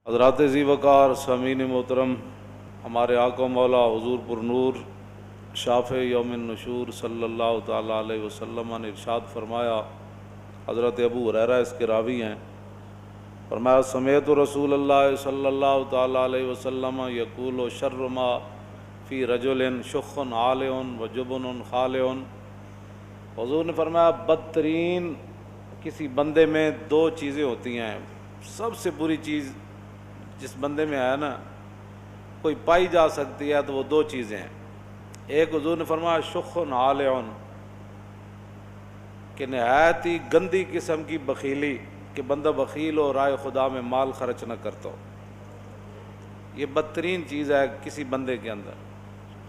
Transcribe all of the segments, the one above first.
حضرات ذی وقار سامعین محترم، ہمارے آقا مولا حضور پر نور شافع یوم النشور صلی اللہ تعالیٰ علیہ وسلم نے ارشاد فرمایا، حضرت ابو ہریرہ اس کے راوی ہیں، فرمایا سمعت رسول اللہ صلی اللہ تعالیٰ علیہ وسلم یقول شر ما فی رجل شخ عالع و جبن خالع۔ حضور نے فرمایا بدترین کسی بندے میں دو چیزیں ہوتی ہیں، سب سے بری چیز جس بندے میں ہے نا کوئی پائی جا سکتی ہے تو وہ دو چیزیں ہیں۔ ایک حضور نے فرمایا شخ عالع، کہ نہایت ہی گندی قسم کی بخیلی، کہ بندہ بخیل ہو، رائے خدا میں مال خرچ نہ کرتا ہو، یہ بدترین چیز ہے کسی بندے کے اندر،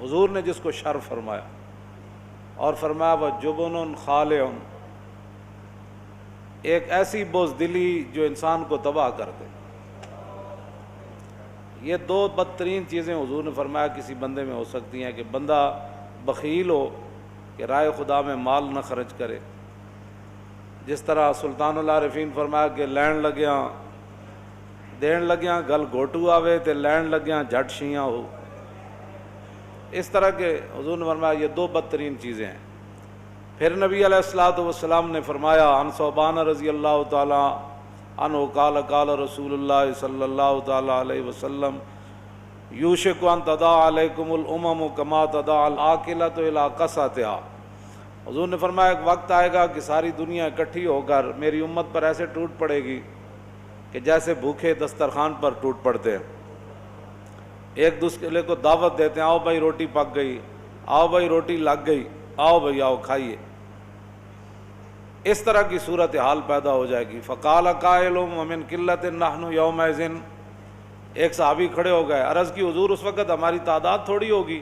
حضور نے جس کو شر فرمایا۔ اور فرمایا وجبن خالع، ایک ایسی بزدلی جو انسان کو تباہ کر دے۔ یہ دو بدترین چیزیں حضور نے فرمایا کسی بندے میں ہو سکتی ہیں، کہ بندہ بخیل ہو، کہ رائے خدا میں مال نہ خرچ کرے۔ جس طرح سلطان العارفین فرمایا کہ لین لگیاں دین لگیاں گل گھوٹو آوے تے لین لگیاں جھٹ شیاں ہو، اس طرح کے حضور نے فرمایا یہ دو بدترین چیزیں ہیں۔ پھر نبی علیہ الصلوۃ والسلام نے فرمایا عن ثوبان رضی اللہ تعالی عنہ قال قال رسول اللہ صلی اللہ تعالی علیہ وسلم یوشک ان تداعی علیکم الامم کما تداعی العاقلۃ الی قصعتها۔ حضور نے فرمایا ایک وقت آئے گا کہ ساری دنیا اکٹھی ہو کر میری امت پر ایسے ٹوٹ پڑے گی کہ جیسے بھوکے دسترخوان پر ٹوٹ پڑتے ہیں، ایک دوسرے کو دعوت دیتے ہیں، آؤ بھائی روٹی پک گئی، آؤ بھائی روٹی لگ گئی، آؤ بھائی آؤ کھائیے۔ اس طرح کی صورتحال پیدا ہو جائے گی۔ فقال قائل ومن قلۃ نحن یومئذ، ایک صحابی کھڑے ہو گئے، عرض کی حضور اس وقت ہماری تعداد تھوڑی ہوگی،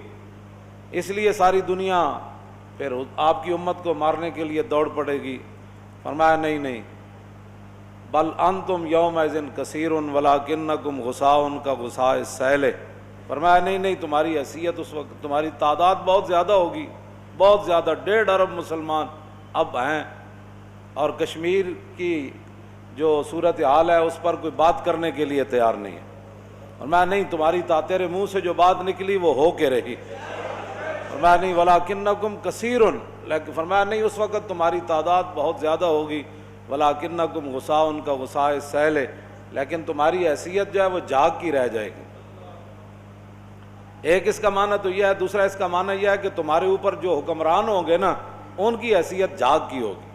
اس لیے ساری دنیا پھر آپ کی امت کو مارنے کے لیے دوڑ پڑے گی۔ فرمایا نہیں نہیں، بل انتم یومئذ کثیر ولکنکم غثاء کغثاء السیل۔ فرمایا نہیں نہیں، تمہاری حیثیت اس وقت، تمہاری تعداد بہت زیادہ ہوگی، بہت زیادہ، 1.5 ارب مسلمان اب ہیں، اور کشمیر کی جو صورتحال ہے اس پر کوئی بات کرنے کے لیے تیار نہیں ہے۔ فرمایا نہیں، تمہاری تیرے منہ سے جو بات نکلی وہ ہو کے رہی۔ فرمایا نہیں ولکنکم کثیر، لیکن فرمایا نہیں اس وقت تمہاری تعداد بہت زیادہ ہوگی، ولکنکم غثاء کغثاء السیل، لیکن تمہاری حیثیت جو ہے وہ جھاگ کی رہ جائے گی۔ ایک اس کا معنی تو یہ ہے، دوسرا اس کا معنی یہ ہے کہ تمہارے اوپر جو حکمران ہوں گے نا ان کی حیثیت جھاگ کی ہوگی۔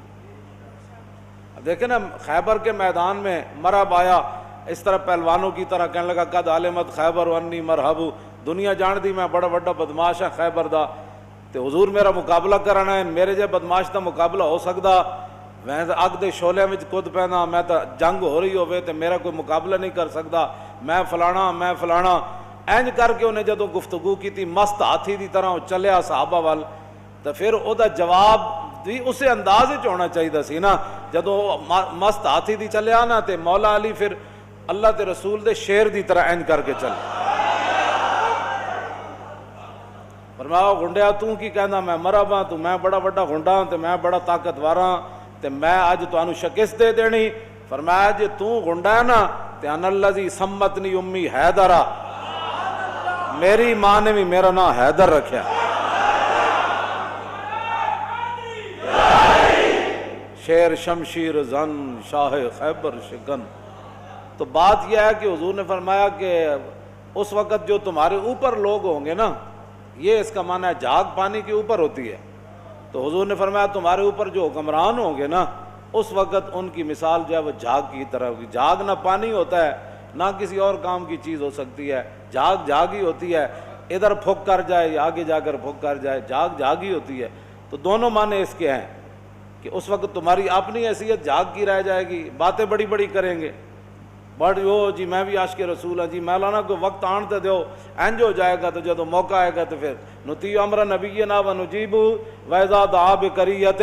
دیکھیں نا خیبر کے میدان میں مرحب آیا، اس طرح پہلوانوں کی طرح کہنے لگا قد علمت خیبر وانی مرحب، دنیا جان دی میں بڑا بڑا بدماش ہے خیبر دا، تے حضور میرا مقابلہ کرنا ہے، میرے جے بدماش دا مقابلہ ہو سکدا، میں اگ دے شعلے وچ کود پینا، میں تا جنگ ہو رہی ہوئے تے میرا کوئی مقابلہ نہیں کر سکدا، میں فلانا اینج کر کے انہیں جدوں گفتگو کی تھی مست ہاتھی دی طرح چلیا صحابہ وال، تو پھر او دا جواب بھی اسے انداز وچ ہونا چاہیے سی نا، جدوں مست ہاتھی دی چلیا نا تے مولا علی پھر اللہ تے رسول دے شیر دی طرح اینج کر کے چل۔ فرمایا گنڈیا تو کی کہنا، میں مرحبا ہاں، تو میں بڑا بڑا گنڈا ہاں تے میں بڑا طاقتور ہاں تے میں اج تانوں شکست دے دینی۔ فرمایا جے تو گنڈا ہے نا تے ان الذی سمتنی امی حیدرہ، میری ماں نے بھی میرا نام حیدر رکھیا۔ شیر شمشیر زن شاہ خیبر شکن۔ تو بات یہ ہے کہ حضور نے فرمایا کہ اس وقت جو تمہارے اوپر لوگ ہوں گے نا، یہ اس کا معنی ہے جھاگ پانی کے اوپر ہوتی ہے، تو حضور نے فرمایا تمہارے اوپر جو حکمران ہوں گے نا اس وقت ان کی مثال جو ہے وہ جھاگ کی طرح ہوگی۔ جھاگ نہ پانی ہوتا ہے نہ کسی اور کام کی چیز ہو سکتی ہے، جھاگ ہی ہوتی ہے، ادھر پھک کر جائے یا آگے جا کر پھک کر جائے، جھاگ ہی ہوتی ہے۔ تو دونوں معنی اس کے ہیں کہ اس وقت تمہاری اپنی حیثیت جھاگ کی رہ جائے گی، باتیں بڑی بڑی کریں گے، بڑی ہو جی میں بھی عاشق رسول ہوں جی، مولانا کو وقت آن تے دیو، اینج ہو جائے گا، تو جب موقع آئے گا تو پھر نطیع امر نبینا ونجیب واذا دعا بقریۃ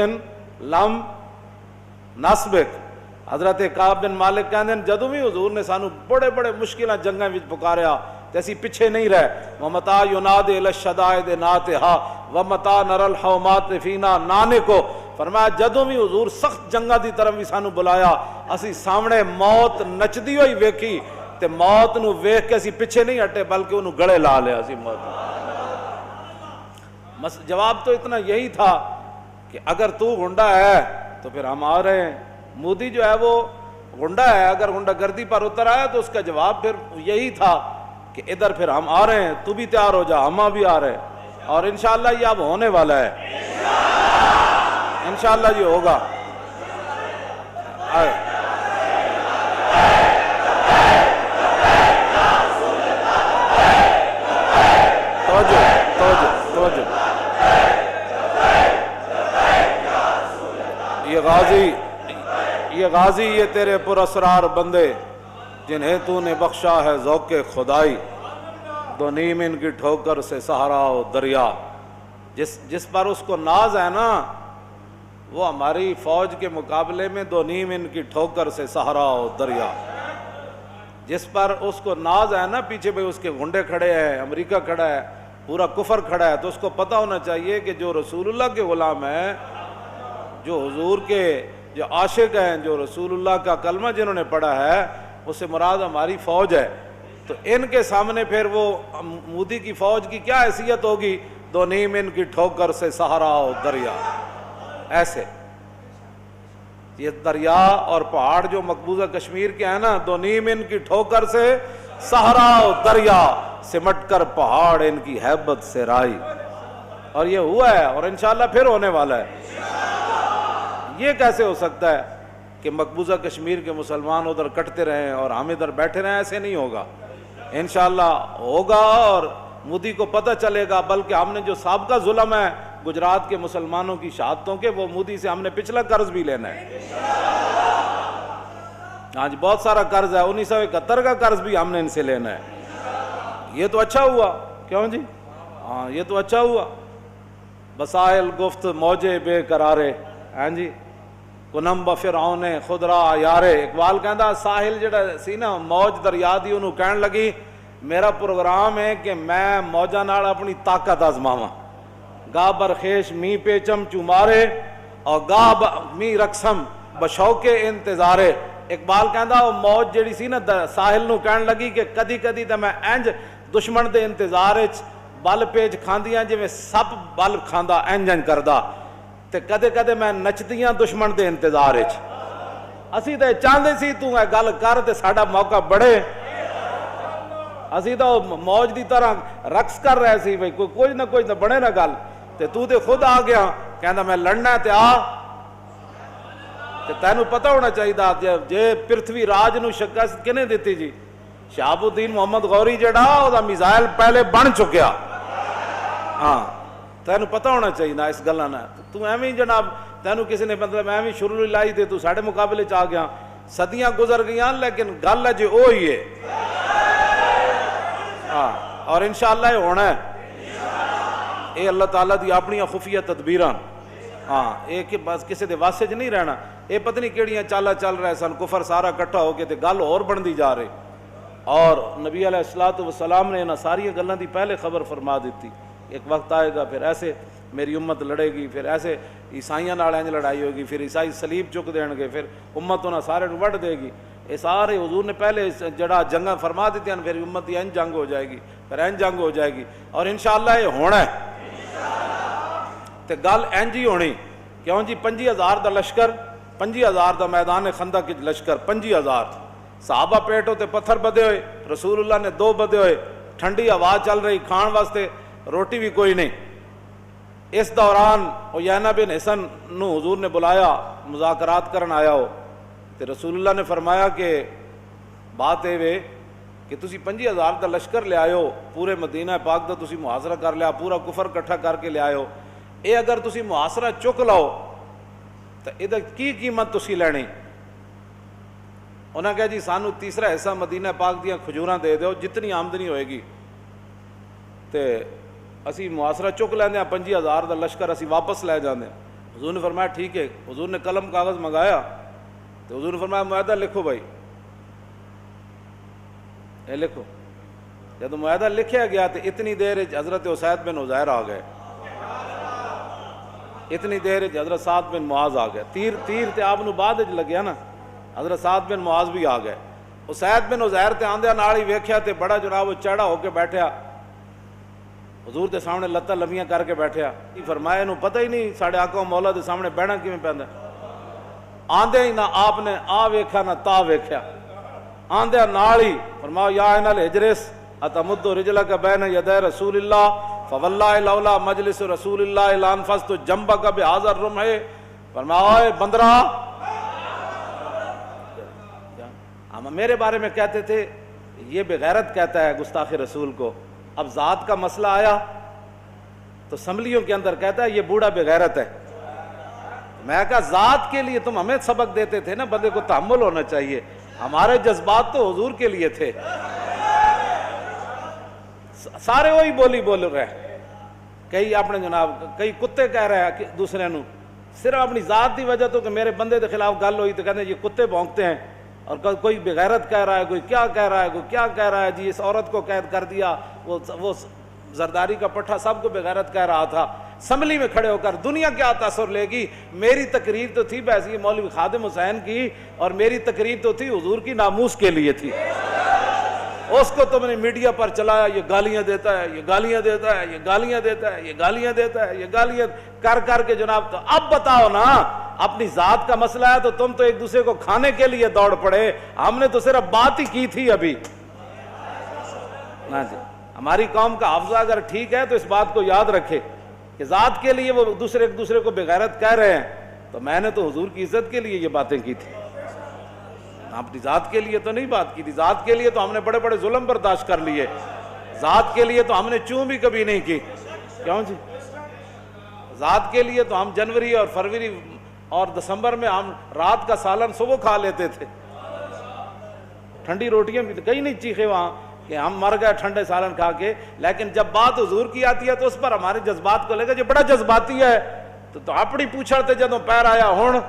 لم نسبق۔ حضرت کعب بن مالک کہندے ہیں جدوں بھی حضور نے سانو بڑے بڑے مشکلاں جنگاں وچ پکاریا تے اسی پیچھے نہیں رہے، ومتا یناد الی الشدائد ناتھا ومتا نر الحومات فینا نانے کو، فرمایا جدوں بھی حضور سخت جنگاں دی طرف بھی سانو بلایا، اسی سامنے موت نچدی ہوئی ویکھی تے موت نو ویکھ کے اسی پیچھے نہیں ہٹے بلکہ انہوں گڑے لا لیا اسی موت نو۔ جواب تو اتنا یہی تھا کہ اگر تو غنڈہ ہے تو پھر ہم آ رہے ہیں۔ مودی جو ہے وہ غنڈہ ہے، اگر غنڈہ گردی پر اتر آیا تو اس کا جواب پھر یہی تھا کہ ادھر پھر ہم آ رہے ہیں، تو بھی تیار ہو جا، ہم بھی آ رہے ہیں، اور انشاءاللہ یہ اب ہونے والا ہے، انشاءاللہ یہ ہوگا۔ توجہ توجہ توجہ، یہ غازی یہ تیرے پراسرار بندے جنہیں تو نے بخشا ہے ذوق خدائی، دو نیم ان کی ٹھوکر سے سہارا و دریا۔ جس پر اس کو ناز ہے نا وہ ہماری فوج کے مقابلے میں دو نیم ان کی ٹھوکر سے سہارا و دریا۔ جس پر اس کو ناز ہے نا، پیچھے بھئی اس کے گھنڈے کھڑے ہیں، امریکہ کھڑا ہے، پورا کفر کھڑا ہے، تو اس کو پتہ ہونا چاہیے کہ جو رسول اللہ کے غلام ہیں، جو حضور کے جو عاشق ہیں، جو رسول اللہ کا کلمہ جنہوں نے پڑھا ہے، اس سے مراد ہماری فوج ہے۔ تو ان کے سامنے پھر وہ مودی کی فوج کی کیا حیثیت ہوگی؟ دو نیم ان کی ٹھوکر سے سہارا و دریا۔ ایسے یہ دریا اور پہاڑ جو مقبوضہ کشمیر کے ہیں نا، دو نیم ان کی ٹھوکر سے سہارا و دریا، سمٹ کر پہاڑ ان کی ہیبت سے رائی۔ اور یہ ہوا ہے اور انشاءاللہ پھر ہونے والا ہے۔ یہ کیسے ہو سکتا ہے کہ مقبوضہ کشمیر کے مسلمان ادھر کٹتے رہیں اور ہم ادھر بیٹھے رہیں؟ ایسے نہیں ہوگا، انشاءاللہ ہوگا، اور مودی کو پتہ چلے گا۔ بلکہ ہم نے جو سابقہ ظلم ہے گجرات کے مسلمانوں کی شہادتوں کے، وہ مودی سے ہم نے پچھلا قرض بھی لینا ہے۔ ہاں جی، بہت سارا قرض ہے، 1971 کا قرض بھی ہم نے ان سے لینا ہے۔ یہ تو اچھا ہوا، کیوں جی؟ ہاں یہ تو اچھا ہوا۔ بسائل گفت موجے بے قرارے، ہاں جی، کنم بفرعون خود را یارے۔ اقبال کہندا ساحل جڑا سی نا، موج دریا دی، انہوں کہن لگی میرا پروگرام ہے کہ میں موجاں نال اپنی طاقت آزماواں، گاہ برخیش می پیچم چمارے اور گاہ می رقصم بشوق انتظارے۔ اقبال کہندا وہ موج جڑی سی نا ساحل نو کہن لگی کہ کدی کدی تے میں انج دشمن دے انتظار وچ بل پیج کھاندیاں جویں سپ بل کھاندا انج انج کردا، تے کدے کدے میں نچدیاں دشمن دے انتظار وچ۔ اسی تے چاہندے سی تو اے گل کر تے ساڈا موقع بڑھے، اسی تو موج دی طرح رقص کر رہے سی بھئی کوئی نہ کوئی نہ بنے نہ گل، تے تو تے خود آ گیا کہندا میں لڑنا تے آ۔ تے تینوں پتہ ہونا چاہیے جے پرتھوی راج نو شکست کنے دیتی جی؟ شہاب الدین محمد غوری جڑا او دا میزائل پہلے بن چکیا۔ ہاں تینوں پتہ ہونا چاہیے نا اس گلاں نا۔ تو ایویں جناب تینوں کسی نے مطلب ایویں شروع لائی دے تو ساڈے مقابلے چ آ گیا۔ صدیاں گزر گئیاں لیکن گل ہے جی وہی ہے۔ ہاں اور انشاءاللہ یہ ہونا ہے، اے اللہ تعالیٰ دی اپنی خفیہ تدبیراں۔ ہاں یہ کہ بس کسی دے واسطے چ نہیں رہنا، یہ پتہ نہیں کیڑیاں چالاں چل رہے سن، کفر سارا کٹھا ہو کے تے گل اور بندی جا رہی۔ اور نبی علیہ الصلوۃ والسلام نے انہاں ساری گلاں دی پہلے خبر فرما دیتی، ایک وقت آئے گا پھر ایسے میری امت لڑے گی، پھر ایسے عیسائیاں نال انج لڑائی ہوگی، پھر عیسائی صلیب چک دین گے، پھر امت انہاں سارے نوں وڈ دے گی۔ یہ سارے حضور نے پہلے جڑا جنگاں فرما دیتی ہیں، پھر امت دی انج جنگ ہو جائے گی، پھر انج جنگ ہو جائے گی، اور انشاءاللہ یہ ہونا ہے تے گل انج ہی ہونی۔ کیوں جی 25,000 دا لشکر، 25,000 دا میدان خندق لشکر، 25,000 صحابہ پیٹوں تے پتھر بدے ہوئے، رسول اللہ نے 2 بدے ہوئے، ٹھنڈی ہوا چل رہی، کھان واسطے روٹی بھی کوئی نہیں۔ اس دوران عیینہ بن حصن نو حضور نے بلایا، مذاکرات کرن آیا ہو، تے رسول اللہ نے فرمایا کہ بات اے وے کہ تسی 25,000 دا لشکر لے آئے ہو، پورے مدینہ پاک دا تسی محاصرہ کر لیا، پورا کفر کٹھا کر کے لے آئے ہو، اے اگر تسی محاصرہ چک لاؤ تو ادھا کی قیمت تسی لینی؟ انہاں کہا جی سانو تیسرا حصہ مدینہ پاک دیاں کھجوراں دے دیو، جتنی آمدنی ہوئے گی تے اسی محاصرہ چک لیندے ہیں، 25,000 دا لشکر اسی واپس لے جاندے ہیں۔ حضور نے فرمایا ٹھیک ہے۔ حضور نے قلم کاغذ منگایا تو حضور نے فرمایا معاہدہ لکھو بھائی، اے لکھو۔ جب معاہدہ لکھیا گیا تو اتنی دیر حضرت اسید بن عزیر آ گئے، اتنی دیر حضرت سعد بن معاذ آ گئے، تیر تے آپ نو بعد لگیا نا، حضرت سعد بن معاذ بھی آ گئے۔ اسید بن عزیر تے آندیا نال ہی ویکھیا تے بڑا جناب وہ چڑھا ہو کے بیٹھیا حضور دے سامنے لتاں لمیاں کر کے بیٹھیا. فرمایا انہوں پتہ ہی نہیں ساڈے آقا مولا دے سامنے بہنا کیویں پیندا. آندے ہی نہ آپ نے آ ویکھیا نہ تا ویکھیا, آندیا نال ہی فرمایا یا ان الحجرس اتمد رجلک بین یدی رسول اللہ فواللہ لولا مجلس رسول اللہ لانفذت جنبک بہذا الرمح. فرمایا اے بندرا, میرے بارے میں کہتے تھے یہ بغیرت کہتا ہے گستاخ رسول کو, اب ذات کا مسئلہ آیا تو اسمبلیوں کے اندر کہتا ہے یہ بوڑھا بغیرت ہے. میں کہا ذات کے لیے تم ہمیں سبق دیتے تھے نا, بندے کو تحمل ہونا چاہیے, ہمارے جذبات تو حضور کے لیے تھے. سارے وہی بولی بول رہے ہیں, کئی اپنے جناب کئی کتے کہہ رہے ہیں کہ دوسرے نو صرف اپنی ذات دی وجہ تو کہ میرے بندے کے خلاف گل ہوئی تو کہتے ہیں یہ کتے بھونکتے ہیں, اور کوئی بغیرت کہہ رہا ہے, کوئی کیا کہہ رہا ہے, کوئی کیا کہہ رہا ہے, جی اس عورت کو قید کر دیا, وہ زرداری کا پٹھا سب کو بغیرت کہہ رہا تھا. اسمبلی میں کھڑے ہو کر دنیا کیا تاثر لے گی. میری تقریر تو تھی ویسے مولوی خادم حسین کی, اور میری تقریر تو تھی حضور کی ناموس کے لیے تھی. اس کو تم نے میڈیا پر چلایا, یہ گالیاں دیتا ہے, یہ گالیاں دیتا ہے, یہ گالیاں دیتا ہے, یہ گالیاں دیتا ہے, یہ گالیاں کر کر کے جناب. تو اب بتاؤ نا, اپنی ذات کا مسئلہ ہے تو تم تو ایک دوسرے کو کھانے کے لیے دوڑ پڑے, ہم نے تو صرف بات ہی کی تھی ابھی نا. جی ہماری قوم کا حافظہ اگر ٹھیک ہے تو اس بات کو یاد رکھے کہ ذات کے لیے وہ ایک دوسرے کو بغیرت کہہ رہے ہیں, تو میں نے تو حضور کی عزت کے لیے یہ باتیں کی تھی, اپنی ذات کے لیے تو نہیں بات کی تھی. ذات کے لیے تو ہم نے بڑے بڑے ظلم برداشت کر لیے, ذات کے لیے تو ہم نے چوں بھی کبھی نہیں کی. کیوں جی, ذات کے لیے تو ہم جنوری اور فروری اور دسمبر میں ہم رات کا سالن صبح کھا لیتے تھے, ٹھنڈی روٹیاں بھی کہیں نہیں چیخے وہاں کہ ہم مر گئے ٹھنڈے سالن کھا کے. لیکن جب بات حضور کی آتی ہے تو اس پر ہمارے جذبات کو لے کر یہ بڑا جذباتی ہے, تو اپنی پوچھڑتے جدوں پیر آیا ہون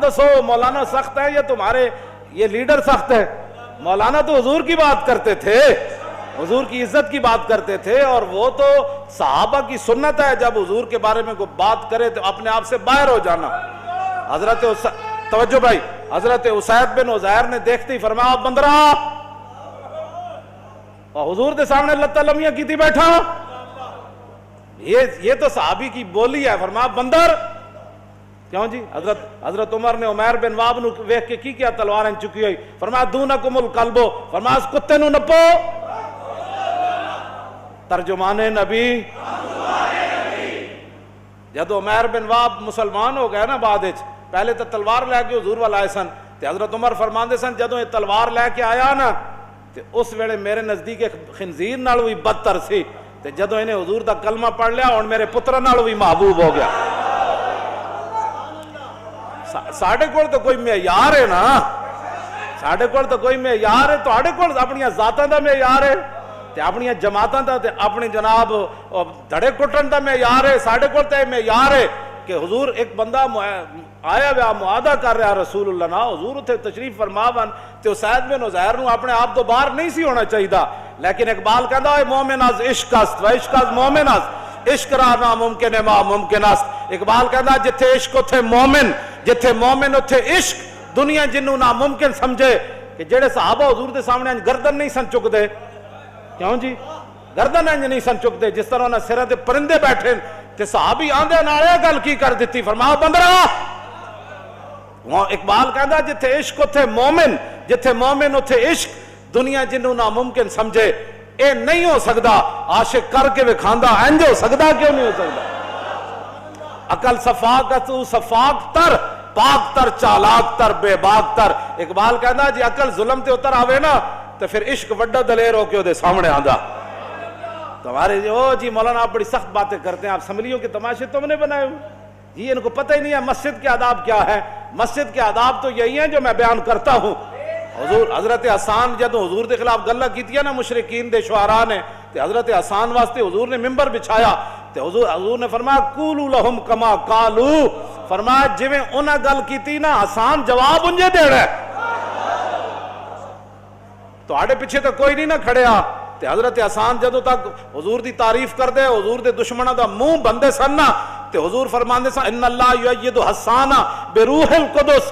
دسو مولانا سخت ہے یا تمہارے یہ لیڈر سخت ہے. مولانا تو حضور کی بات کرتے تھے, حضور کی عزت کی بات کرتے تھے, اور وہ تو صحابہ کی سنت ہے جب حضور کے بارے میں کوئی بات کرے تو اپنے آپ سے باہر ہو جانا. حضرت توجہ بھائی, حضرت اسید بن عزیر نے دیکھتے ہی فرمایا بندرا, اور حضور کے سامنے لتاں لمیاں کی تھی بیٹھا. یہ تو صحابی کی بولی ہے. فرمایا بندر. کیوں جی, حضرت عمر نے عمیر بن واب نو ویکھ کے کی کیا, تلواریں چکی ہوئی. فرمایا دونکم القلبو, فرمایا اس کتے نو نپو. ترجمان نبی جدو عمیر بن واب مسلمان ہو گئے نا بعد وچ, پہلے تو تلوار لے کے حضور وال آئے سن, تے حضرت عمر فرماندے سن جدو یہ تلوار لے کے آیا نا تے اس ویلے میرے نزدیک ایک خنزیر نال بھی بدتر سی, تے جدو انہیں حضور دا کلمہ پڑھ لیا ہن میرے پتر نال بھی محبوب ہو گیا. ساڈے کول تو کوئی معیار ہے نا, ساڈے کول تو کوئی معیار ہے, تواڈے کول اپنی ذاتاں دا معیار ہے, تے اپنی جماعتاں دا تے اپنی جناب دھڑے کٹن دا معیار ہے. ساڈے کول تے معیار ہے کہ حضور ایک بندہ آیا ہوا معاہدہ کر رہا رسول اللہ نا, حضور اتنے تشریف فرما بن تے اسید بن عزیر نو اپنے آپ تو باہر نہیں سی ہونا چاہیے, لیکن اقبال کہندا ہے مومن از عشق است و عشق از مومن است, عشق را ناممکن ما ممکن است. اقبال کہندا جتھے عشق اتھے مومن, جتھے مومن اتھے عشق. دنیا جنوں ناممکن سمجھے کہ جڑے صحابہ حضور دے سامنے انج گردن نہیں سن چکدے. کیوں جی, گردن انج نہیں سن چکدے جس طرح انہاں سراں تے پرندے بیٹھے, تے صحابی آندے نال اے گل کی کر دتی. فرمایا بندرا, اقبال کہندا جتھے عشق اتھے مومن, جتھے مومن اتھے عشق. دنیا جنوں ناممکن سمجھے اے نہیں ہو سکدا, عاشق کر کے وکھاندا انج ہو سکدا, کیوں نہیں ہو سکدا. عقل صفاقت صفاق تر, پاک تر, چالاک تر, بے باک تر. اقبال کہندا جی عقل ظلم تے اتر آوے نا تو پھر عشق وڈا دلیر ہو کے دے سامنے آندا. تمہارے جی مولانا آپ بڑی سخت باتیں کرتے ہیں, آپ اسمبلیوں کے تماشے تم نے بنائے ہوئے. جی ان کو پتہ ہی نہیں ہے مسجد کے آداب کیا ہے. مسجد کے آداب تو یہی ہیں جو میں بیان کرتا ہوں. حضرت حسان جدو حضور کے خلاف گلہ کیتی ہے نا مشرکین دے شعراء نے, تے حضرت حسان واسطے حضور نے ممبر بچھایا, تے حضور نے فرمایا قولوا لهم کما قالوا, فرمایا جویں انہاں گل کیتی نا حسان جواب انجے دے رہا ہے. تو آڑے پیچھے تو کوئی نہیں نہ کھڑیا. تے حضرت حسان جدو تک حضور دی تعریف کر دے, حضور دے دشمنوں دا منہ بندے سن نا, تے حضور فرماندے سن ان اللہ یؤید حسان بروح القدس,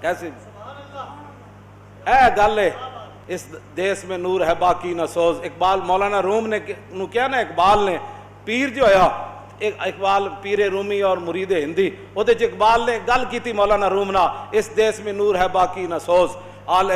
کیسے اے گل ہے اس دیس میں نور ہے باقی نہ سوز. اقبال مولانا روم نے کیا نا, اقبال نے پیر جو ہے اقبال پیر رومی اور مرید ہندی وہ اقبال نے گل کی تھی مولانا روم نا, اس دیس میں نور ہے باقی نہ سوز, آل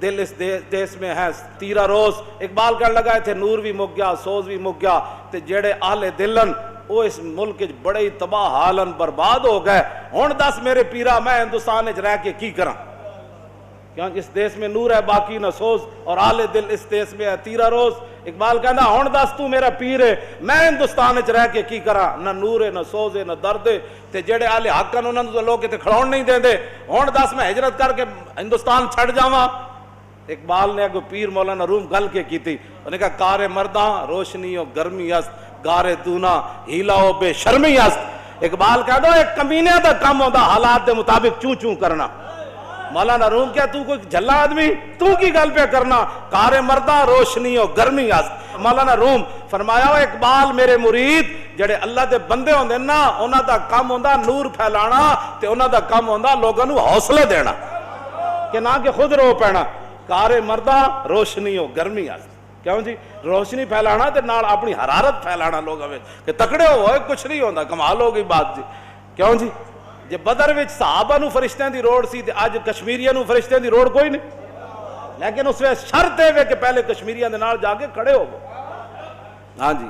دل اس دیس میں ہے تیرا روز. اقبال کہنے لگا تھے نور بھی مک گیا سوز بھی مک گیا تے جڑے آل دلن وہ اس ملک بڑے ہی تباہ حالن برباد ہو گئے. ہن دس میرے پیرا میں ہندوستان وچ رہ کے کی کراں, کیونکہ اس دیس میں نور ہے باقی نہ سوز اور آل دل اس دیس میں ہے تیرا روز. اقبال کہنا ہن دس تو میرا پیر ہے میں ہندوستان وچ رہ کے کی کراں, نہ نور ہے نہ سوز ہے نہ درد ہے تے جڑے آل حق ہیں انہاں نوں لوگ تے کھڑون نہیں دیندے. ہن دس میں ہجرت کر کے ہندوستان چھڑ جاواں. اقبال نے اگو پیر مولانا روم گل کے کیتی, انہوں نے کہا کار مرداں روشنی و گرمی است گارے دونا ہیلا و بے شرمی است. اقبال کہہ دو ایک کمینے دا کم ہوندا حالات دے مطابق چوں چوں کرنا. مولانا روم کیا تو کوئی جھلا آدمی تو کی گل پہ کرنا, کار مردہ روشنی و گرمی است. مولانا روم فرمایا اقبال میرے مرید جڑے اللہ دے بندے ہوندے نا انہاں دا کم ہوندا نور پھیلانا تے انہاں دا کم ہوندا لوگاں نوں حوصلے دینا کہ نہ کہ خود رو پینا. کار مردہ روشنی و گرمی است, کیوں جی روشنی پھیلانا تے نال اپنی حرارت پھیلانا لوگاں وچ کہ تکڑے ہوئے کچھ نہیں ہوندا. کمال ہو گئی بات جی, کیوں جی جے بدر وچ صحابہ نو فرشتیاں دی روڑ سی تے اج کشمیریاں نو فرشتیاں دی روڑ کوئی نہیں, لیکن اس وچ شرط ہے کہ پہلے کشمیریاں دے نال جا کے کھڑے ہو. ہاں جی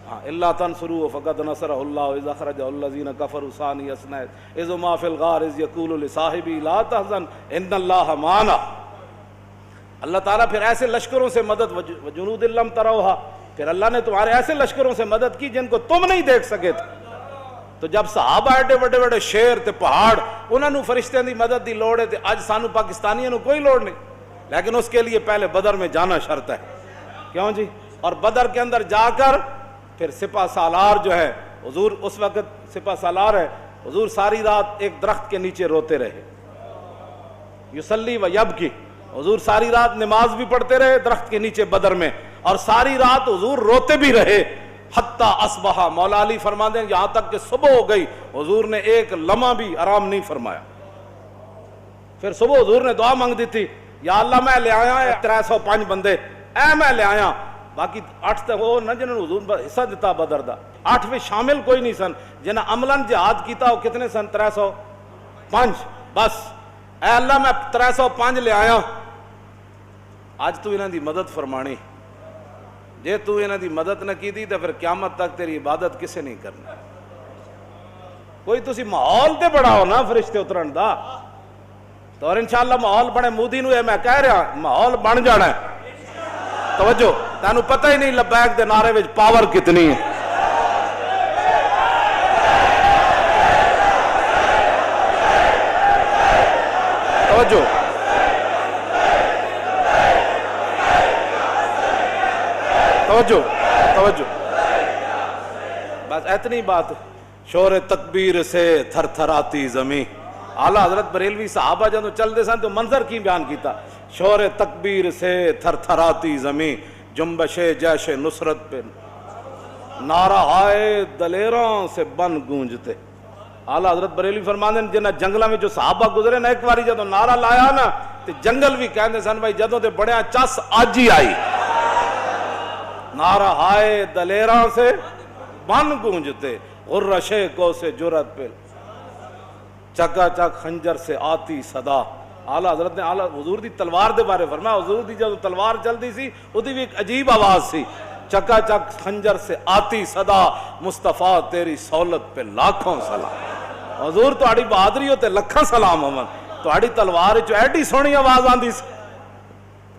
ہاں اللہ تنصروا فقد نصرہ اللہ اذ اخرجہ الذین کفروا ثانی اثنین اذ ما فی الغار اذ یقول لصاحبہ لا تحزن ان اللہ معنا. اللہ تعالیٰ پھر ایسے لشکروں سے مدد وجنود لم تروہا, پھر اللہ نے تمہارے ایسے لشکروں سے مدد کی جن کو تم نہیں دیکھ سکے تھے. تو جب صحابہ ایڈے بڑے بڑے شیر تے پہاڑ انہوں نے فرشتیاں دی مدد دی لوڑ ہے تے اج سانو پاکستانیوں نو کوئی لوڑ نہیں, لیکن اس کے لیے پہلے بدر میں جانا شرط ہے. کیوں جی اور بدر کے اندر جا کر پھر سپہ سالار جو ہے حضور اس وقت سپہ سالار ہے, حضور ساری رات ایک درخت کے نیچے روتے رہے. یصلی و یبکی, حضور ساری رات نماز بھی پڑھتے رہے درخت کے نیچے بدر میں, اور ساری رات حضور روتے بھی رہے حتی اصبح. مولا علی فرماتے ہیں یہاں تک کہ صبح ہو گئی حضور نے ایک لمحہ بھی آرام نہیں فرمایا. پھر صبح حضور نے دعا مانگ دی تھی, یا اللہ میں لے آیا 305 بندے, اے میں لے آیا, باقی 8 تک وہ نہ جنہوں نے حضور حصہ دیتا بدر دا, 8 میں شامل کوئی نہیں سن. جنہاں عملاً جہاد کیتا وہ کتنے سن 305 بس. اے اللہ میں 305 لے آیا, آج تو انہاں دی مدد فرمانی, جے تو انہاں دی مدد نہ کی دی تو پھر قیامت تک تیری عبادت کسے نہیں کرنا. کوئی تسی ماحول تے بڑا ہو نا فرشتے اترن دا, تو اور انشاءاللہ ماحول بنے. مودی نو میں کہہ رہا ماحول بن جانا ہے. توجہ تینوں پتہ ہی نہیں لبیک دے نعرے وچ پاور کتنی ہے. توجہ توجہ توجہ بس اتنی بات. شور تکبیر سے تھر تھراتی زمین. اعلیٰ حضرت بریلوی صحابہ جب چلتے سن تو منظر کی بیان کیتا, شور تکبیر سے تھر تھراتی زمین جنبش جیش نصرت پہ نعرہ ہائے دلیراں سے بن گونجتے. اعلیٰ حضرت بریلوی فرماندے ہیں جنہ جنگلہ میں جو صحابہ گزرے نا ایک باری جدوں نعرہ لایا نا تو جنگل بھی کہندے سن بھائی جدوں تے بڑیاں چس آج ہی آئی. نعرہ ہائے دلیراں سے بن گونجتے غرشے کو سے جرت پہ چکا چک خنجر سے آتی صدا. اعلیٰ حضرت نے اعلیٰ حضور دی تلوار دے بارے فرمایا, حضور دی جب تلوار چلتی سی اودی بھی ایک عجیب آواز سی, چکا چک خنجر سے آتی صدا مصطفیٰ تیری سہولت پہ لاکھوں سلام. حضور تہاڈی بہادری تے لکھاں سلام ہون, تہاڈی تلوار چ ایڈی سونی آواز آندی سی.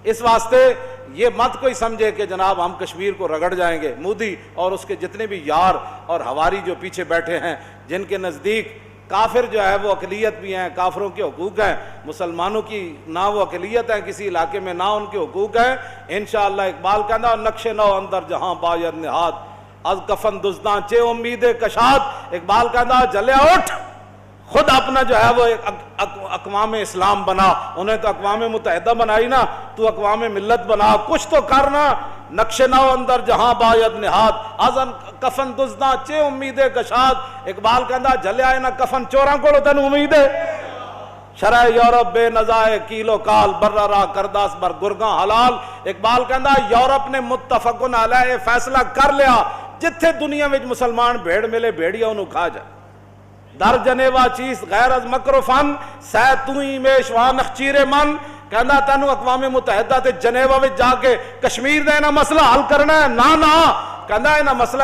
اس واسطے یہ مت کوئی سمجھے کہ جناب ہم کشمیر کو رگڑ جائیں گے. مودی اور اس کے جتنے بھی یار اور ہواری جو پیچھے بیٹھے ہیں جن کے نزدیک کافر جو ہے وہ اقلیت بھی ہیں, کافروں کے حقوق ہیں, مسلمانوں کی نہ وہ اقلیت ہے کسی علاقے میں نہ ان کے حقوق ہیں. انشاءاللہ اقبال کہنا نقش نو اندر جہاں باید نہاد از کفن دزداں چے امید کشاد. اقبال کہنا جلیا اٹھ, خود اپنا جو ہے وہ اقوام اسلام بنا. انہیں تو اقوام متحدہ بنائی نا, تو اقوام ملت بنا, کچھ تو کرنا. نقش نو اندر جہاں باید نہاد ازن کفن دزداں چے امید کشاد. اقبال کہندا جلیا ہے نا کفن چوراں کولوں تینوں امید ہے. شرع یورپ بے نزائے کیلو کال برا را کرداس بر گرگاں حلال. اقبال کہندا یورپ نے متفقن علیہ فیصلہ کر لیا جتھے دنیا وچ مسلمان بھیڑ ملے بھیڑیا انہوں کھا جائے. در جنیوا چیز غیر از مکر و فن سہ توئی میشوا نخچیر من. کہندا تینوں اقوام متحدہ تے جنیوا وچ جا کے کشمیر دا انہاں مسئلہ حل کرنا ہے. نا کہندا انہاں مسئلہ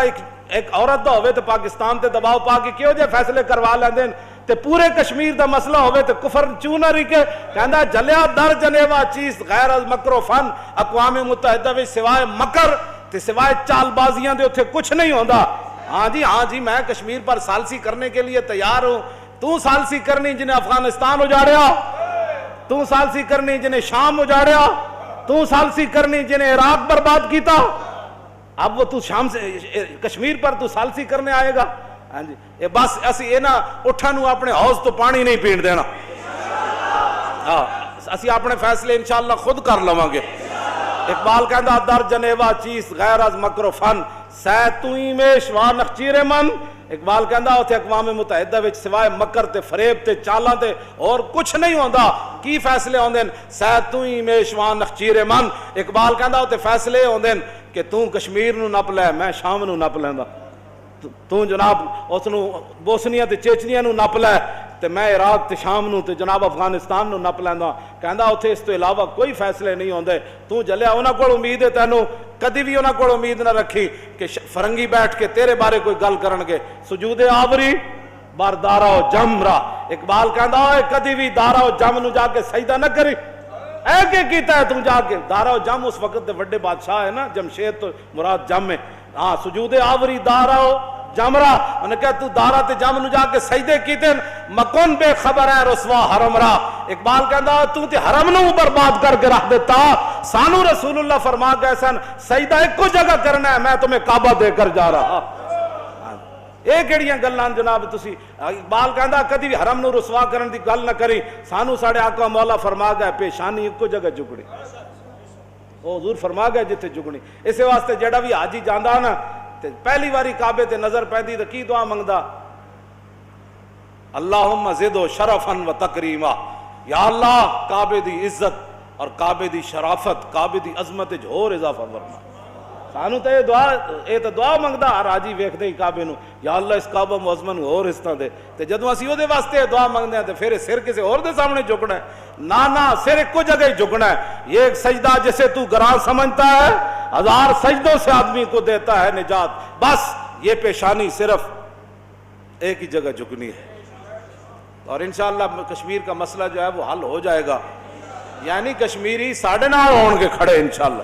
ایک عورت دا ہوئے تے پاکستان تے دباؤ پا کے کیوں جے فیصلے کروا لیندے تے پورے کشمیر دا مسئلہ ہوئے تے کفر چوں نہ رکے. کہندا جلیا در جنیوا چیز غیر از مکر و فن. اقوام متحدہ وچ سوائے مکر تے سوائے چال بازیاں دے اتھے کچھ نہیں ہوندا. ہاں جی میں کشمیر پر سالسی کرنے کے لیے تیار ہوں. تو سالسی کرنی جنہیں افغانستان اجاڑیا, تو سالسی کرنی جنہیں شام اجاڑیا, تو سالسی کرنی جنہیں عراق برباد کیتا. اب وہ تو شام سے کشمیر پر تو سالسی کرنے آئے گا. ہاں جی بس اسی اے نا اٹھا نو اپنے حوض تو پانی نہیں پین دینا. ہاں اسی اپنے فیصلے انشاءاللہ خود کر لواں گے. اقبال کہندا در جنیوا چیز غیر از مکر و فن سہ توئی میش وا نخچیر من. اقبال کہندا اوتھے اقوام متحدہ وچ سوائے مکر تے فریب تے چالاں تے اور کچھ نہیں ہوندا. کی فیصلے ہوندے سہ توئی میش وا نخچیر من. اقبال کہندا اوتھے فیصلے ہوندے کہ تو کشمیر نو نپ لے میں شام نو نپ لیندا, تو جناب اس نو بوسنیا تے چیچنیا نو نپ لے تے میں عراق تے شام نو تے جناب افغانستان نو نپ لیندا. کہندا اوتھے اس تو علاوہ کوئی فیصلے نہیں ہوندے. تو جلیا انہاں کول امید ہے تینوں کدی بھی انہاں کول امید نہ رکھی کہ فرنگی بیٹھ کے تیرے بارے کوئی گل کرن گے. سجود آوری بار دارا و جم را. اقبال کہندا اے کدی بھی دارا و جم نو جا کے سجدہ نہ کری. اے کہ کیتا ہے تو جا کے دارا و جم اس وقت دے بڑے بادشاہ ہے نا جمشید تو مراد جم ہے. ہاں سجود آوری دارا و جمرا. انہوں نے کہا تو دارا تے جم نو جا کے سجدے کیتے مکن بے خبر ہے رسوا حرم را. اقبال کہندا تو تے حرم نو برباد کر کے رکھ دیتا. سانو رسول اللہ فرما گئے سن سجدہ ایک کو جگہ کرنا ہے, میں تمہیں کعبہ دے کر جا رہا. اے کیڑیاں گلاں جناب تسی. اقبال کہندا کدی بھی حرم نو رسوا کرن دی گل نہ کری. سانو ساڈے آقا مولا فرما گئے پیشانی ایک کو جگہ جھکڑی. او حضور فرما گئے جتھے جھکڑی. اس واسطے جڑا بھی حاجی جاندا نا تے پہلی واری کعبے تے نظر پیندی تے کی دعا منگدا اللہم زدو شرفا و تکریما. یا اللہ کعبے دی عزت اور کعبے دی شرافت کعبے دی عظمت وچ ہور اضافہ فرما. سانو تے دعا منگدا ہر حاجی ویکھدے ہی کعبے نو یا اللہ اس کعبہ معظمہ نو اور اس طرح دے. تے جدوں اسی او دے واسطے دعا منگدے ہیں تے پھر سر کسے اور دے سامنے جھکنا ہے. نا سر ایک کو جگہ ہی جھکنا ہے. یہ ایک سجدہ جسے تو گران سمجھتا ہے ہزار سجدوں سے آدمی کو دیتا ہے نجات. بس یہ پیشانی صرف ایک ہی جگہ جھکنی ہے. اور انشاءاللہ کشمیر کا مسئلہ جو ہے وہ حل ہو جائے گا. یعنی کشمیری ساڑھے نال ہون کے کھڑے انشاءاللہ.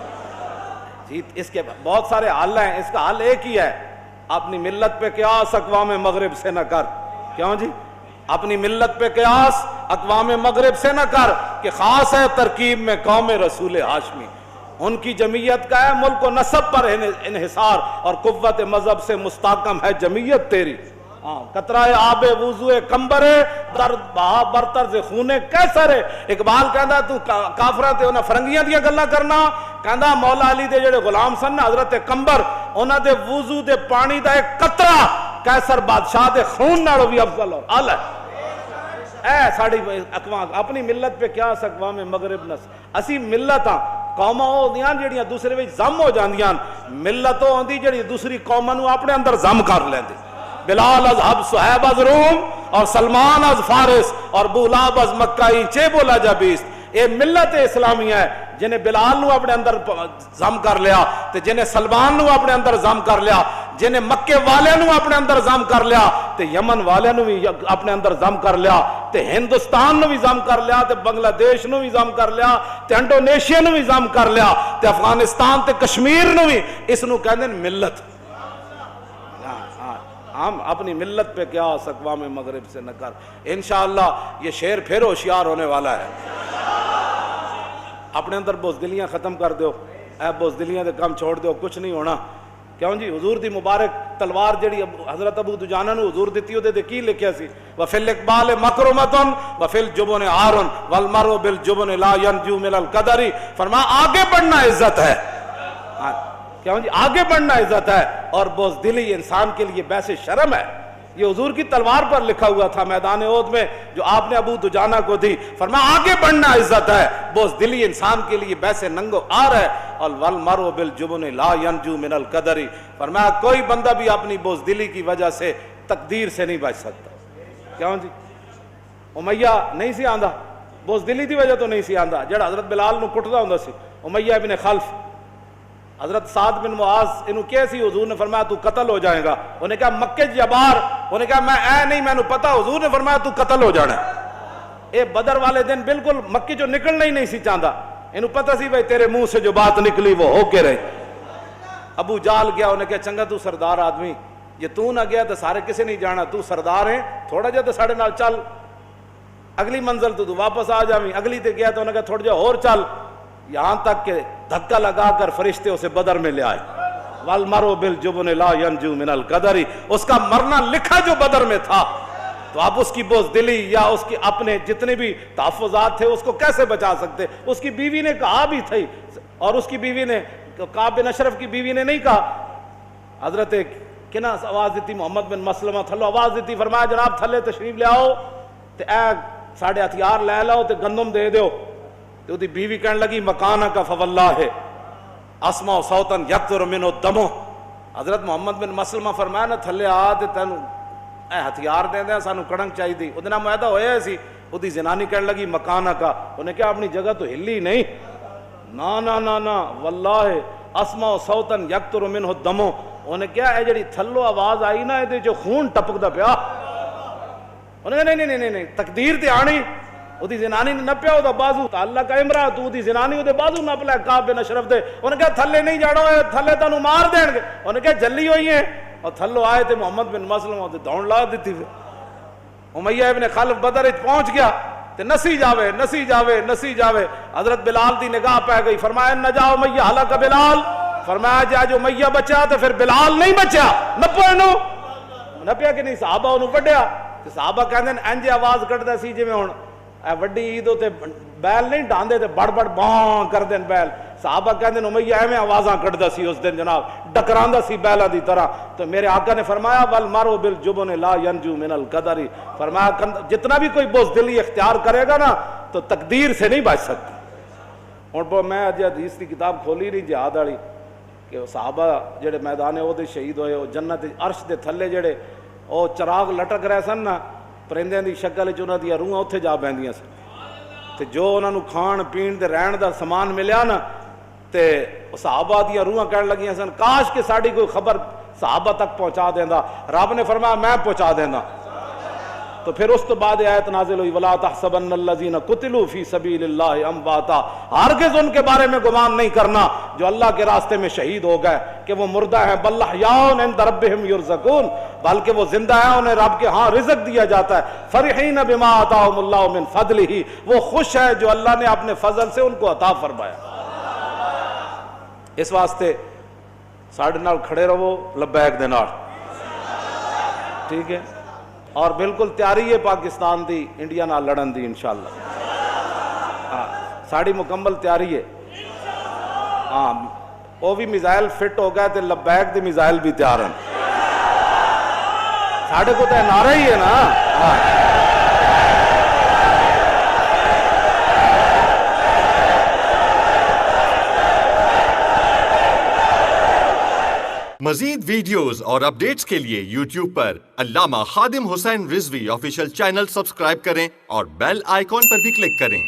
اس کے بہت سارے حل ہیں. اس کا حل ایک ہی ہے, اپنی ملت پہ قیاس اقوام مغرب سے نہ کر. کیوں جی اپنی ملت پہ قیاس اقوام مغرب سے نہ کر کہ خاص ہے ترکیب میں قوم رسول ہاشمی. ان کی جمعیت کا ہے ملک و نسب پر انحصار اور قوت مذہب سے مستحکم ہے جمعیت تیری. قطرہ آب وضو کمبر در بہا برطرز خون کیسر. اقبال کہندا تو کافراں تے انہاں فرنگیاں دیاں گلاں کرنا. کہندا مولا علی دے جڑے غلام سن حضرت کمبر انہاں دے وضو دے پانی دا ایک قطرہ کیسر بادشاہ دے خون نالوں بھی افضل اور اعلی. اے ساڑی اقوام اپنی ملت پہ کیا اقوام مغرب نس. اسی ملتاں قوماں ہوندیاں جڑیاں دوسرے وچ ضم ہو جاندیاں. ملت ہوندی جڑی دوسری قوماں نو اپنے اندر ضم کر لیندی. بلال از حب صہیب از روم اور سلمان از فارس اور بولاب از مکہ چے بولا جا بیست. اے ملت اسلامیہ ہے جنہیں بلال نو اپنے اندر ضم کر لیا تے جنہیں سلمان نو اپنے اندر ضم کر لیا, جنہیں مکے والے نو اپنے اندر ضم کر لیا تے یمن والے نو بھی اپنے اندر ضم کر لیا تے ہندوستان نو بھی ضم کر لیا تے بنگلہ دیش نو بھی ضم کر لیا تے انڈونیشیا نو بھی ضم کر لیا تے افغانستان تے کشمیر نو بھی. اس نو کہندے ملت. ہم اپنی ملت پہ کیا اقوام مغرب سے نہ کر. انشاءاللہ یہ شعر پھر ہوشیار ہونے والا ہے. اپنے اندر بزدلیاں ختم کر دیو. اے بزدلیاں دے کام چھوڑ دیو, کچھ نہیں ہونا. کیوں جی حضور دی مبارک تلوار جڑی حضرت ابو دجانہ نو حضور دتی او دے کی لکھیا سی وفی الاقبال مکرمتن وفی الجبن عارن والمرء بالجبن لا ينجو من القدر. فرما آگے بڑھنا عزت ہے. کیوں جی آگے بڑھنا عزت ہے اور بزدلی انسان کے لیے باعث شرم ہے. یہ حضور کی تلوار پر لکھا ہوا تھا میدان احد میں جو آپ نے ابو دجانہ کو دی. فرمایا آگے بڑھنا عزت ہے, بزدلی انسان کے لیے بیسے ننگو آر ہے, اور والمرء بالجبن لا ینجو من القدر. فرمایا کوئی بندہ بھی اپنی بزدلی کی وجہ سے تقدیر سے نہیں بچ سکتا. کیوں جی؟ امیہ نہیں سی آندا, بزدلی دی وجہ تو نہیں سی آندا. جڑا حضرت بلال نو کٹدا ہوندا سی امیہ ابن خلف, حضرت سعد بن معاذ انہوں کیسی, حضور نے فرمایا تو قتل ہو جائے گا. انہوں نے کہا مکے جبار, انہوں نے کہا میں اے نہیں, میں نے پتا. حضور نے فرمایا تو قتل ہو جانا ہے. اے بدر والے دن بالکل مکے جو نکلنا ہی نہیں سی چاہتا, انہوں پتا سی بھائی تیرے منہ سے جو بات نکلی وہ ہو کے رہی. ابو جال گیا, انہوں نے کہا چنگا تو سردار آدمی, یہ تو نہ گیا تو سارے کسے نہیں جانا, تو سردار ہیں, تھوڑا جا تو ساڑھے نال چل, اگلی منزل تو واپس آ جاویں. اگلی تے گیا تو انہوں نے کہا تھوڑا جا اور چل, یہاں تک کہ دھکا لگا کر فرشتے اسے بدر میں لے آئے. والمرء بالجبن لا ینجو من القدر, اس کا مرنا لکھا جو بدر میں تھا. تو آپ اس کی بزدلی یا اس کی اپنے جتنے بھی تحفظات تھے اس کو کیسے بچا سکتے؟ اس کی بیوی نے کہا بھی تھی, اور اس کی بیوی نے, کعب بن اشرف کی بیوی نے نہیں کہا. حضرت کنا آواز دیتی, محمد بن مسلمہ تھلو آواز دیتی, فرمایا جناب تھلے تشریف لے آؤ تے اے ساڑھے ہتھیار لے لاؤ تے گندم دے دیو. تو دی بیوی کہنے لگی مکانہ کا فواللہ اسمع صوتاً یقطر منہ دمو. حضرت محمد بن مسلمہ فرمایا نا تھلے آ تے تینوں اے ہتھیار دے دیں, سانو کڑنگ چاہی دی. وہ دنہ معاہدہ ہویا سی. وہ دی زنانی کہنے لگی مکانہ کا, انہیں کہا اپنی جگہ تو ہلی نہیں. نا نا نا نا واللہ اسمع صوتاً یقطر منہ دمو. انہیں کہا اے جڑی تھلو آواز آئی نا اے جو خون ٹپک دا پیا. انہیں کہا نہیں نہیں نہیں نہیں تقدیر تے آنی. وہ دی زنانی نے نپیا وہ دا بازو, اللہ کا امرہ تو دی زنانی وہ دے بازو نپ لے کعب بن اشرف دے. انہیں کہا تھلے نہیں جاڑو ہے, تھلے تانوں مار دین گے. انہیں کہا جلی ہوئی ہیں, اور تھلو آئے تھے محمد بن مسلمہ تے دوڑ لا دیتی. امیہ ابن خلف بدر پہنچ گیا تے نسی جاوے نسی جاوے نسی جاوے. حضرت بلال دی نگاہ پہ گئی, فرمایا نجا امیہ ہلاک بلال. فرمایا جا جو امیہ بچا تے پھر بلال نہیں بچا. نپو انہوں نپیا کہ نہیں, صحابہ انہوں وڈیا. صحابہ کہندے ہیں انج آواز کٹدا سی جویں ہن وڈی عید تے بیل نہیں ڈاندے تے بڑ بڑ باں کر دین بیل. صحابہ کہندے ہیں امیہ ایویں آوازاں کٹدا سی اس دن جناب, ڈکراندا سی بیلاں دی طرح. تو میرے آقا نے فرمایا والمرء بالجبن لا ینجو من القدر. فرمایا جتنا بھی کوئی بزدلی اختیار کرے گا نا تو تقدیر سے نہیں بچ سکتا. ہن میں اج حدیث کی کتاب کھولی نہیں جہاد والی کہ صحابہ جڑے میدان احد شہید ہوئے, وہ جنت عرش دے تھلے جڑے وہ چراغ لٹک رہے سن نا, پرندیاں دی شکل وچ انہاں دیاں روحاں اوتھے جا بہندیاں سن. تے جو انہاں نوں کھان پین تے رہن دا سامان ملیا نا تے صحابہ دیاں روحاں کہن لگیاں سن کاش کہ ساڈی کوئی خبر صحابہ تک پہنچا دیندا. رب نے فرمایا میں پہنچا دیندا. تو پھر اس تو بعد آیت نازل ہوئی ولا تحسبن الذین قتلوا فی سبیل اللہ امواتا. ہرگز ان کے بارے میں گمان نہیں کرنا جو اللہ کے راستے میں شہید ہو گئے کہ وہ مردہ ہیں. بل احیاء عند ربہم یرزقون, بلکہ وہ زندہ ہیں, انہیں رب کے ہاں رزق دیا جاتا ہے. فرحین بما آتاہم اللہ من فضلہ, وہ خوش ہے جو اللہ نے اپنے فضل سے ان کو عطا فرمایا. اس واسطے ساڑھے نال کھڑے رہو لبیک دے نال, ٹھیک ہے. اور بالکل تیاری ہے پاکستان دی انڈیا نال لڑن دی انشاءاللہ. ہاں ساڑی مکمل تیاری ہے. ہاں وہ بھی میزائل فٹ ہو گئے تے لبیک دی میزائل بھی تیار ہیں. ساڑھے کو تو نعرہ ہی ہے نا. مزید ویڈیوز اور اپڈیٹس کے لیے یوٹیوب پر علامہ Khadim Hussain Rizvi official channel subscribe کریں اور بیل آئیکن پر بھی کلک کریں.